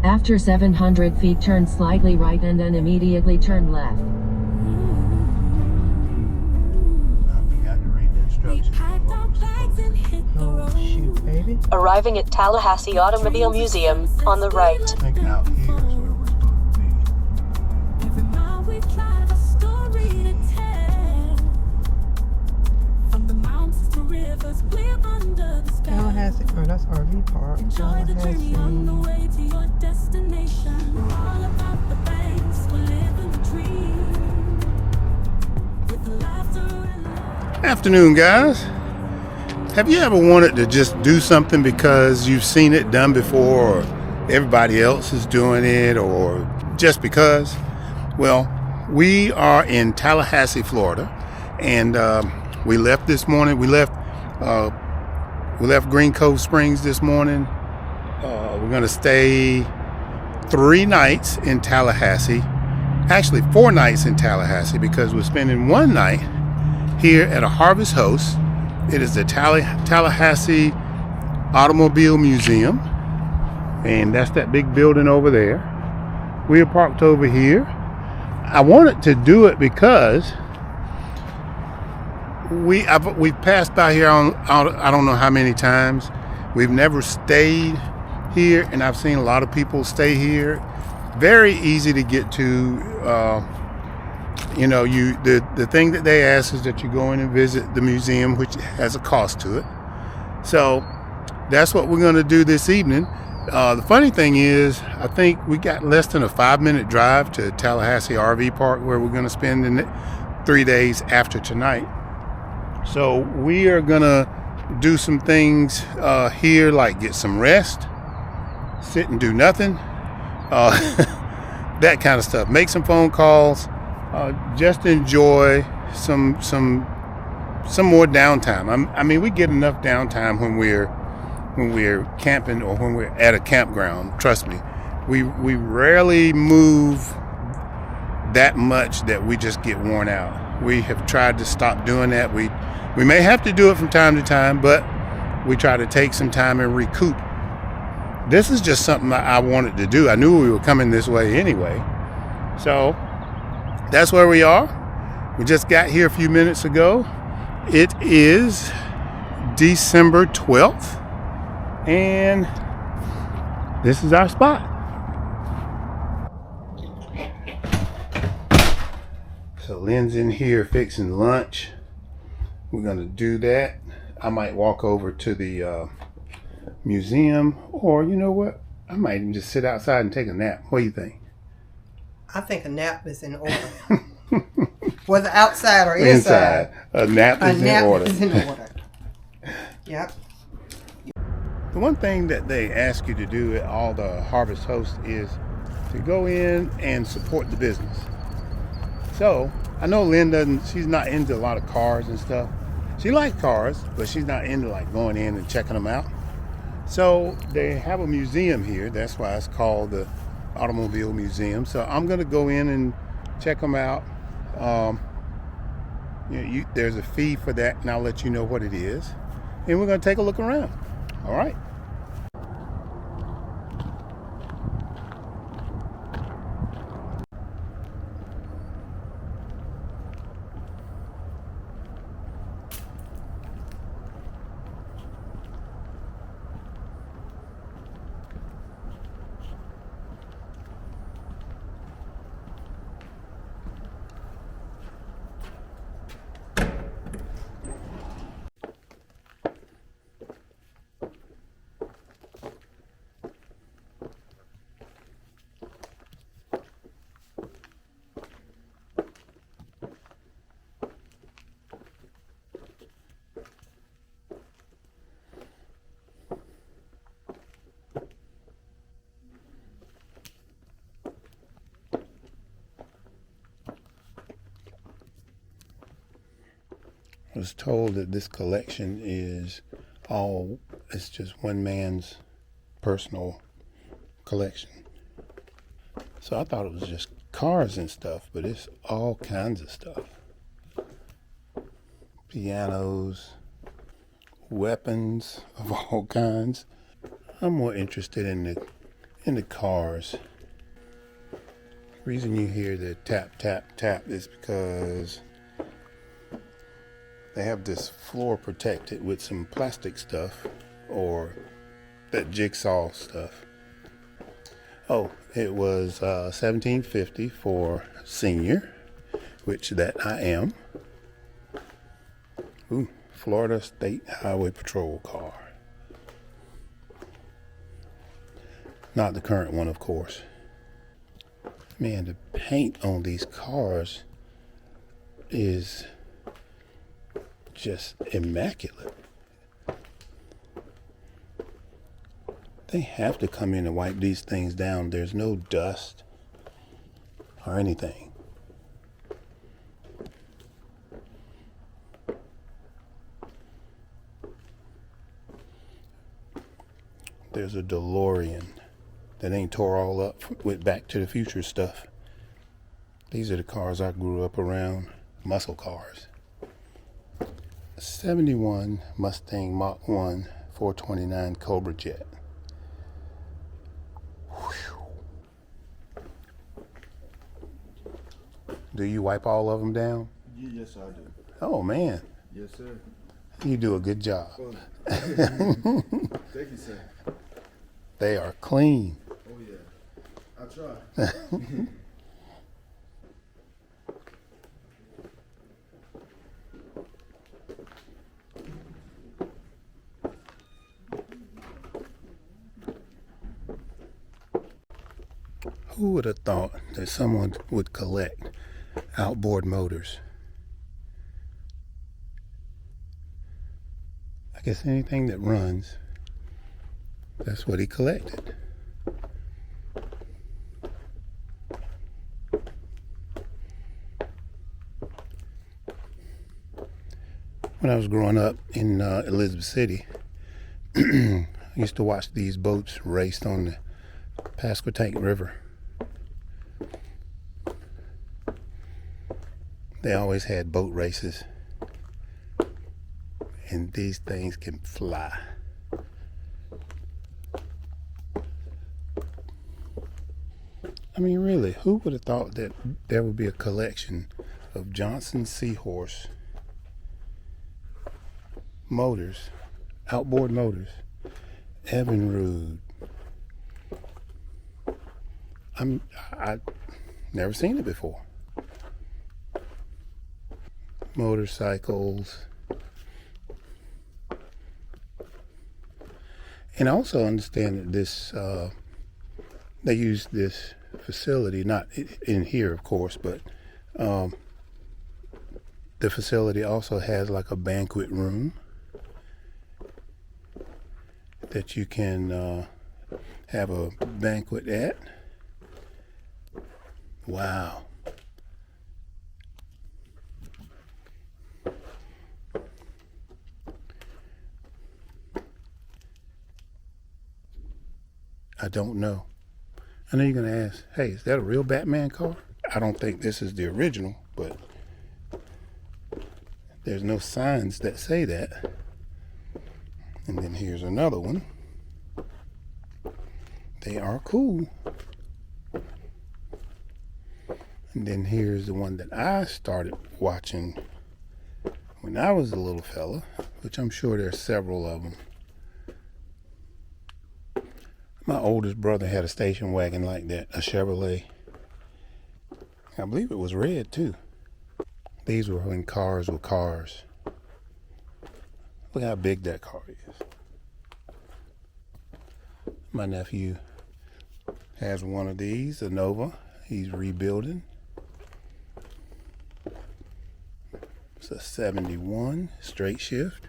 After 700 feet, turn slightly right and then immediately turn left. I forgot to read the instructions on what we're supposed to do. Oh, shoot, baby. Arriving at Tallahassee Automobile Museum on the right. I think out here is where we're supposed to be. Every mile we drive a story to tell. From the mountains to rivers, we're under the spell. Tallahassee, oh, that's RV Park. Enjoy the journey on the way to your destination. We're all about the banks, we're living the dream. With the laughter and love. Afternoon, guys. Have you ever wanted to just do something because you've seen it done before, or everybody else is doing it, or just because? Well, we are in Tallahassee, Florida, and we left this morning. We left Green Cove Springs this morning. We're going to stay 3 nights in Tallahassee. Actually, 4 nights in Tallahassee, because we're spending 1 night here at a Harvest Host. It is the Tallahassee Automobile Museum, and that's that big building over there. We are parked over here. I wanted to do it because we've passed by here on I don't know how many times. We've never stayed here, and I've seen a lot of people stay here. Very easy to get to. You know, the thing that they ask is that you go in and visit the museum, which has a cost to it. So that's what we're going to do this evening. The funny thing is, I think we got less than a 5-minute drive to Tallahassee RV Park, where we're going to spend the 3 days after tonight. So we are going to do some things here, like get some rest, sit and do nothing, that kind of stuff. Make some phone calls. Just enjoy some more downtime. I mean, we get enough downtime when we're camping or when we're at a campground. Trust me, we rarely move that much that we just get worn out. We have tried to stop doing that. We may have to do it from time to time, but we try to take some time and recoup. This is just something I wanted to do. I knew we were coming this way anyway, so that's where we are. We just got here a few minutes ago. It is December 12th, and this is our spot. So Lynn's in here fixing lunch. We're gonna do that. I might walk over to the museum, or you know what? I might even just sit outside and take a nap. What do you think? I think a nap is in order. Whether outside or inside. A nap is in order. Is in order. Yep. The one thing that they ask you to do at all the Harvest Hosts is to go in and support the business. So I know Lynn she's not into a lot of cars and stuff. She likes cars, but she's not into like going in and checking them out. So they have a museum here. That's why it's called the Automobile Museum. So I'm going to go in and check them out. There's a fee for that, and I'll let you know what it is. And we're going to take a look around. All right. I was told that this collection it's just one man's personal collection. So I thought it was just cars and stuff, but it's all kinds of stuff. Pianos, weapons of all kinds. I'm more interested in in the cars, the reason you hear the tap, tap, tap is because they have this floor protected with some plastic stuff or that jigsaw stuff. Oh, it was $17.50 for senior, which that I am. Ooh, Florida State Highway Patrol car. Not the current one, of course. Man, the paint on these cars is just immaculate. They have to come in and wipe these things down. There's no dust or anything. There's a DeLorean that ain't tore all up with Back to the Future stuff. These are the cars I grew up around, muscle cars. 71 Mustang Mach 1 429 Cobra Jet. Whew. Do you wipe all of them down? Yes, I do. Oh man, Yes, sir. you do a good job. Thank you, sir. They are clean. Oh, yeah. I try. Who would have thought that someone would collect outboard motors? I guess anything that runs, that's what he collected. When I was growing up in Elizabeth City, I used to watch these boats raced on the Pasquotank River. They always had boat races, and these things can fly. I mean, really, who would have thought that there would be a collection of Johnson Seahorse motors, outboard motors, Evinrude. I never seen it before. Motorcycles. And I also understand that this, they use this facility, not in here, of course, but the facility also has like a banquet room that you can have a banquet at. Wow. I don't know. I know you're going to ask, hey, is that a real Batman car? I don't think this is the original, but there's no signs that say that. And then here's another one. They are cool. And then here's the one that I started watching when I was a little fella, which I'm sure there's several of them. My oldest brother had a station wagon like that, a Chevrolet. I believe it was red too. These were when cars were cars. Look how big that car is. My nephew has one of these, a Nova. He's rebuilding. It's a 71 straight shift.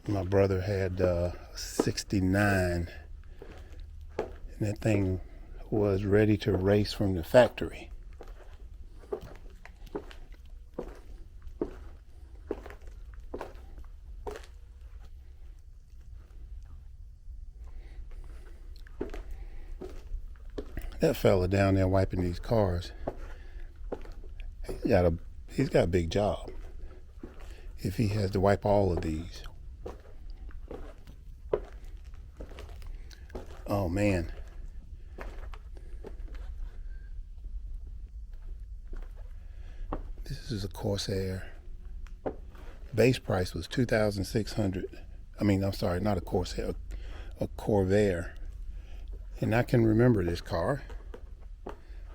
My brother had a 69, and that thing was ready to race from the factory. That fella down there wiping these cars, he's got a big job if he has to wipe all of these. Oh man. This is a Corsair. Base price was $2,600. I mean, I'm sorry, not a Corsair, a Corvair. And I can remember this car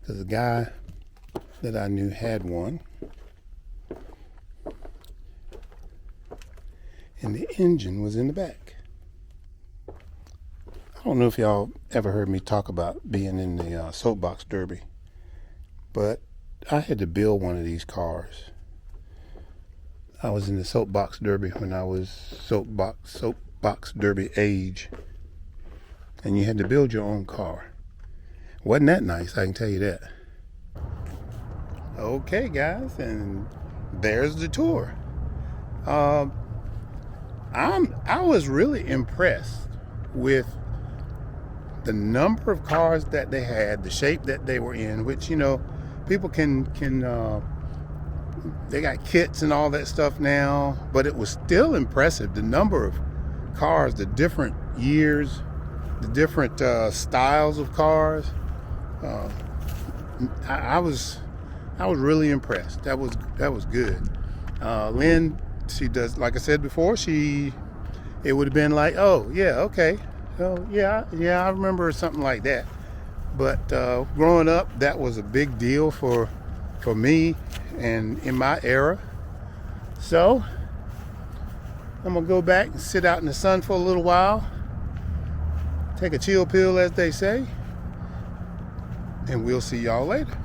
because the guy that I knew had one. And the engine was in the back. I don't know if y'all ever heard me talk about being in the soapbox derby, but I had to build one of these cars. I was in the soapbox derby when I was soapbox derby age, and you had to build your own car. Wasn't that nice? I can tell you that. Okay, guys, and there's the tour. I was really impressed with the number of cars that they had, the shape that they were in, which, you know, people can they got kits and all that stuff now, but it was still impressive, the number of cars, the different years, the different styles of cars. I was really impressed. That was good. Lynn, she does, like I said before, it would have been like, oh yeah, okay, oh yeah, I remember something like that. But growing up, that was a big deal for me and in my era. So I'm gonna go back and sit out in the sun for a little while, take a chill pill, as they say, and we'll see y'all later.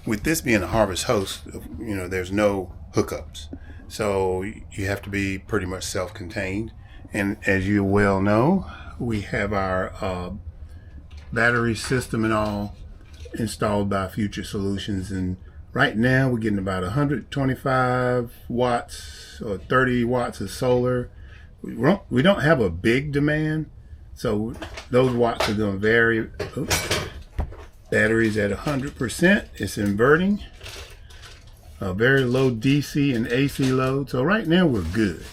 With this being a Harvest Host, you know, there's no hookups. So you have to be pretty much self-contained. And as you well know, we have our battery system and all installed by Future Solutions. And right now we're getting about 125 watts or 30 watts of solar. We don't have a big demand, so those watts are going to vary. Oops. Battery's at 100%. It's inverting. A very low DC and AC load. So right now we're good.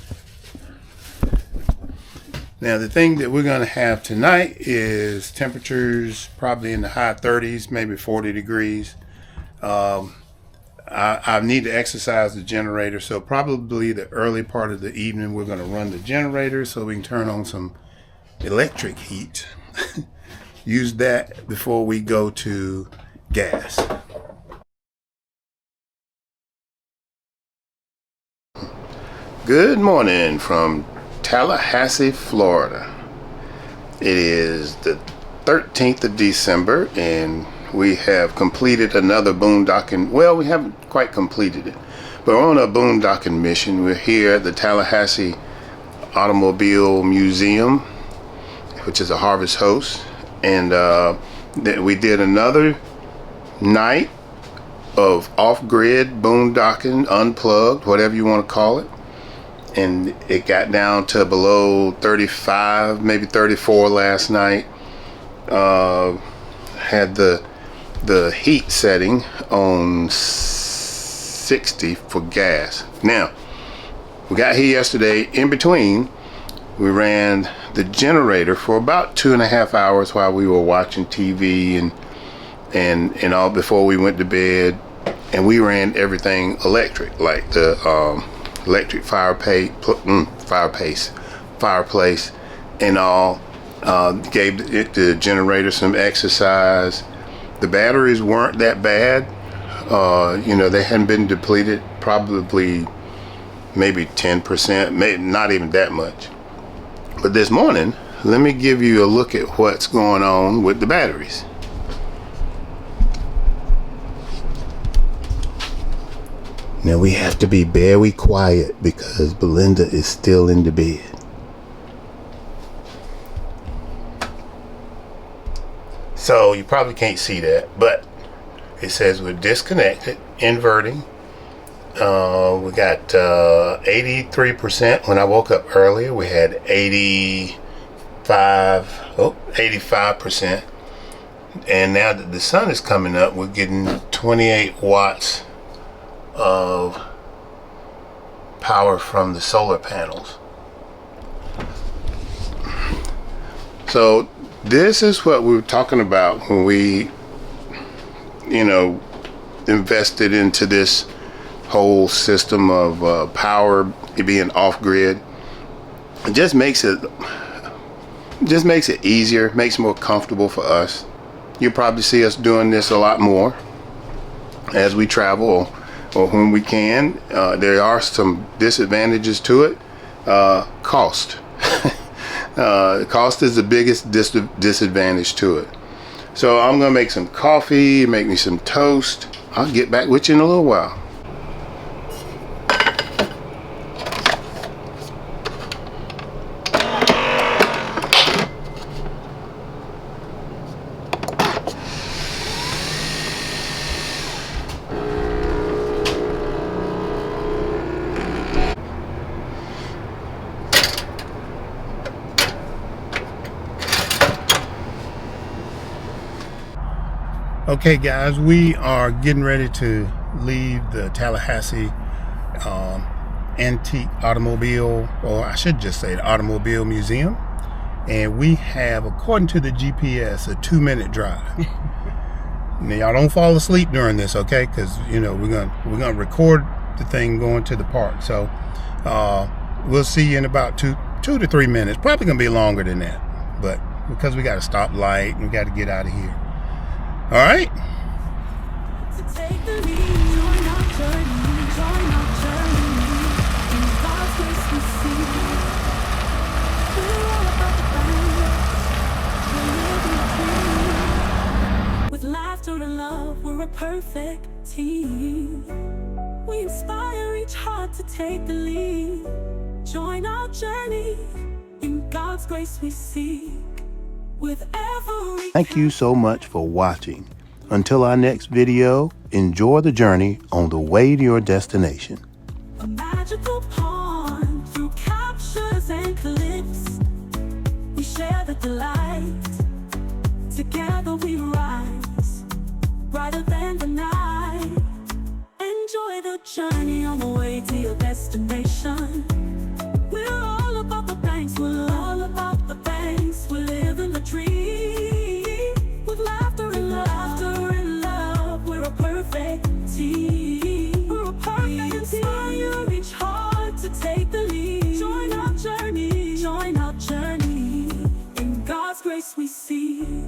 Now the thing that we're going to have tonight is temperatures probably in the high 30s, maybe 40 degrees. I need to exercise the generator, so probably the early part of the evening we're going to run the generator so we can turn on some electric heat. Use that before we go to gas. Good morning from Tallahassee, Florida. It is the 13th of December and we have completed another boondocking. Well, we haven't quite completed it, but we're on a boondocking mission. We're here at the Tallahassee Automobile Museum, which is a Harvest Host. And we did another night of off-grid boondocking, unplugged, whatever you want to call it. And it got down to below 35, maybe 34 last night. Had the heat setting on 60 for gas. Now, we got here yesterday. In between, we ran the generator for about 2.5 hours while we were watching TV and all before we went to bed, and we ran everything electric, like the electric fireplace and all. Gave the generator some exercise. The batteries weren't that bad. You know, they hadn't been depleted, probably maybe 10%, maybe not even that much. But this morning, let me give you a look at what's going on with the batteries. Now we have to be very quiet because Belinda is still in the bed. So you probably can't see that, but it says we're disconnected, inverting. We got 83%. When I woke up earlier, we had 84%. 85%. And now that the sun is coming up, we're getting 28 watts of power from the solar panels. So this is what we were talking about when we, invested into this whole system of power being off-grid. It just makes it easier, makes it more comfortable for us. You'll probably see us doing this a lot more as we travel or when we can. There are some disadvantages to it. Cost. Cost is the biggest disadvantage to it. So I'm gonna make some coffee, make me some toast. I'll get back with you in a little while. Okay guys, we are getting ready to leave the Tallahassee Antique Automobile, or I should just say the Automobile Museum, and we have, according to the GPS, a 2-minute drive. Now y'all don't fall asleep during this, okay? Because we're gonna record the thing going to the park. So we'll see you in about two to 3 minutes. Probably gonna be longer than that, but because we got a stoplight and we got to get out of here. All right. To take the lead, join our journey, join our journey. In God's grace we see. We're all about the balance. We're living a dream. With laughter and love, we're a perfect team. We inspire each heart to take the lead. Join our journey. In God's grace we seek. With every Thank you so much for watching. Until our next video, enjoy the journey on the way to your destination. a magical pond through captures and clips. We share the delight. Together we rise, brighter than the night. Enjoy the journey on the way to your destination. We're all about the banks, we're all about the banks. We're living the dream with laughter and love. We're a perfect team. We're a perfect team. Inspire each heart to take the lead. Join our journey. In God's grace we see.